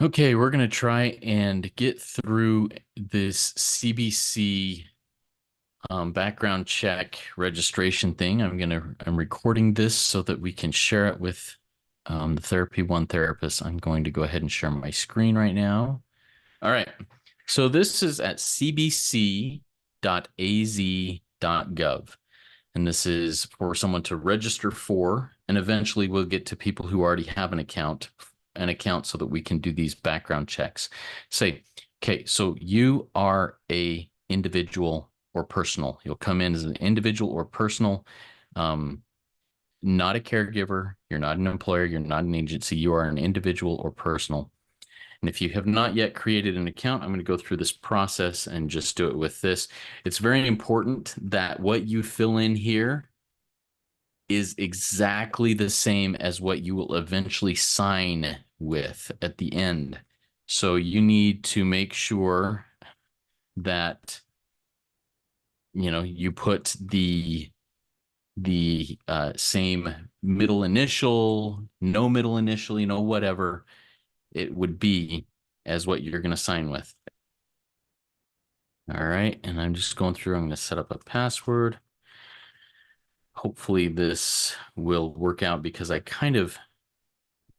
Okay, we're going to try and get through this CBC background check registration thing. I'm recording this so that we can share it with the Therapy One therapist. I'm going to go ahead and share my screen right now. All right. So this is at CBC.AZ.GOV. And this is for someone to register for, and eventually we'll get to people who already have an account so that we can do these background checks. Say, okay, so you are a individual or personal. You'll come in as an individual or personal, um, not a caregiver. You're not an employer. You're not an agency. You are an individual or personal. And if you have not yet created an account, I'm going to go through this process and just do it with this. It's very important that what you fill in here is exactly the same as what you will eventually sign with at the end. So you need to make sure that you put the same middle initial, no middle initial, whatever it would be as what you're going to sign with. All right, and I'm just going through. I'm going to set up a password. Hopefully this will work out because I kind of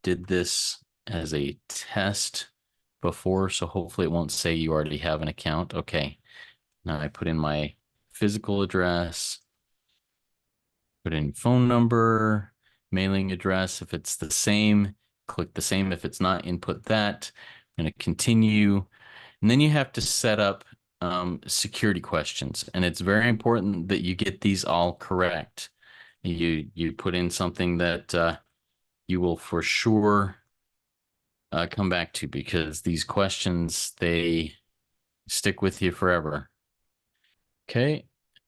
did this as a test before, so hopefully it won't say you already have an account. Okay, now I put in my physical address, put in phone number, mailing address. If it's the same, click the same. If it's not, input that. I'm going to continue. And then you have to set up security questions. And it's very important that you get these all correct. You put in something that you will for sure come back to because these questions, they stick with you forever. Okay.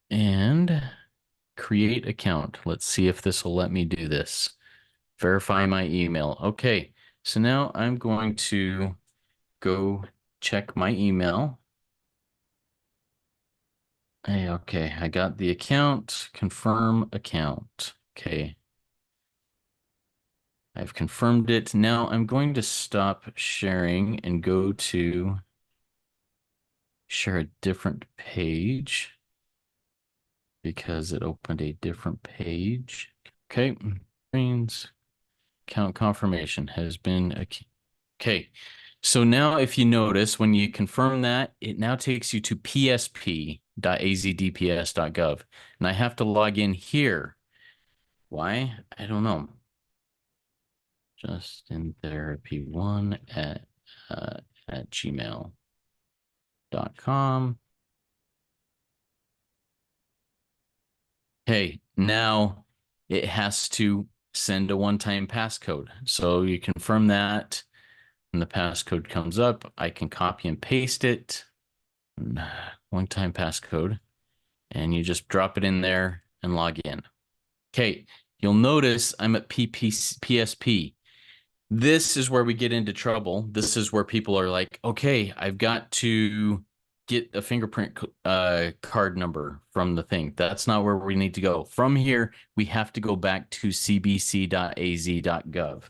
And create account. Let's see if this will let me do this. Verify my email. Okay. So now I'm going to go check my email. Hey, okay. I got the account. Confirm account. Okay. I've confirmed it. Now I'm going to stop sharing and go to share a different page because it opened a different page. Okay. Screens. Account confirmation has been okay. So now if you notice, when you confirm that, it now takes you to PSP.AZ.DPS.GOV. And I have to log in here. Why? I don't know. Justin Therapy One at gmail.com. Hey, now it has to send a one-time passcode. So you confirm that, and the passcode comes up. I can copy and paste it. One-time passcode, and you just drop it in there and log in. Okay, you'll notice I'm at PSP. This is where we get into trouble. This is where people are like, okay, I've got to get a fingerprint card number from the thing. That's not where we need to go. From here, we have to go back to cbc.az.gov.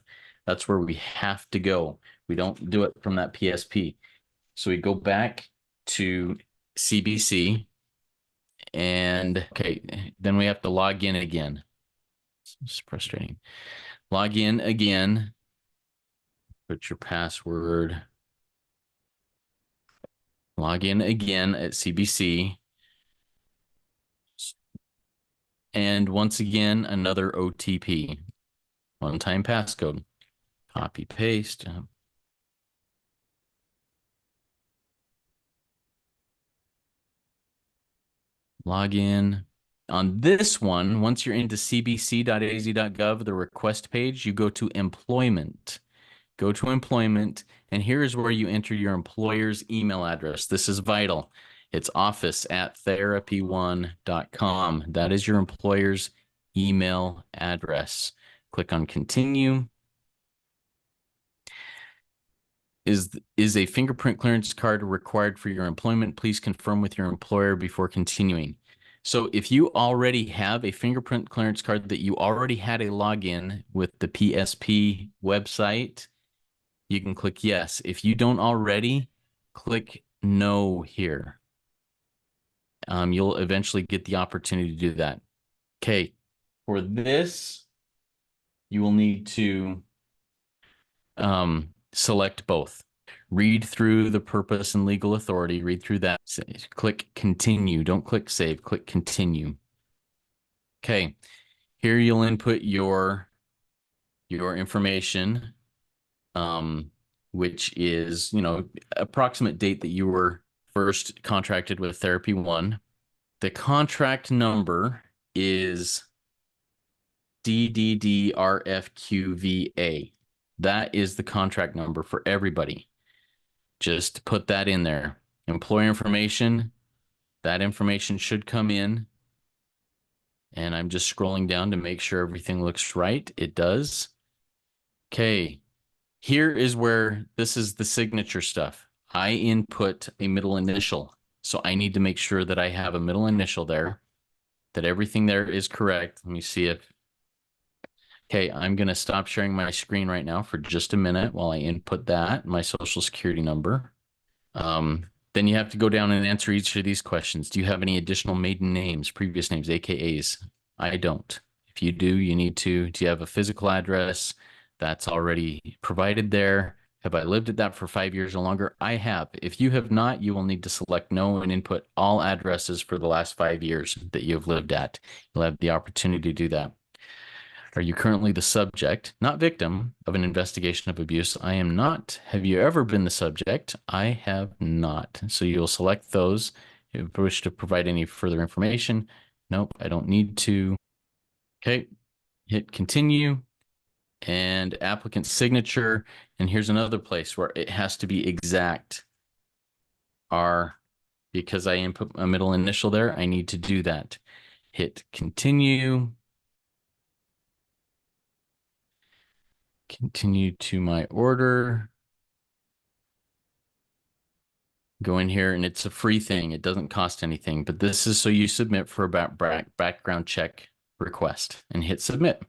That's where we have to go. We don't do it from that PSP. So we go back to CBC and okay, then we have to log in again. It's frustrating. Log in again. Put your password. Log in again at CBC. And once again, another OTP. One-time passcode. Copy, paste. Log in. On this one, once you're into cbc.az.gov, the request page, you go to employment. Go to employment, and here is where you enter your employer's email address. This is vital. It's office@therapy1.com. That is your employer's email address. Click on continue. Is a fingerprint clearance card required for your employment? Please confirm with your employer before continuing. So if you already have a fingerprint clearance card that you already had a login with the PSP website, you can click yes. If you don't already, click no here. You'll eventually get the opportunity to do that. Okay, for this, you will need to select both. Read through the purpose and legal authority, read through that. Click continue. Don't click save, click continue. Okay, here you'll input your information, which is, approximate date that you were first contracted with Therapy One. The contract number is DDDRFQVA. That is the contract number for everybody. Just put that in there. Employer information, that information should come in. And I'm just scrolling down to make sure everything looks right. It does. Okay. Here is where this is the signature stuff. I input a middle initial. So I need to make sure that I have a middle initial there, that everything there is correct. Let me see if, okay, I'm going to stop sharing my screen right now for just a minute while I input that, my social security number. Then you have to go down and answer each of these questions. Do you have any additional maiden names, previous names, AKAs? I don't. If you do, you need to. Do you have a physical address? That's already provided there. Have I lived at that for 5 years or longer? I have. If you have not, you will need to select no and input all addresses for the last 5 years that you have lived at. You'll have the opportunity to do that. Are you currently the subject, not victim, of an investigation of abuse? I am not. Have you ever been the subject? I have not. So you'll select those. If you wish to provide any further information, nope, I don't need to. Okay, hit continue and applicant signature. And here's another place where it has to be exact. Because I input a middle initial there, I need to do that. Hit continue. Continue to my order. Go in here and it's a free thing. It doesn't cost anything, but this is so you submit for a background check request and hit submit.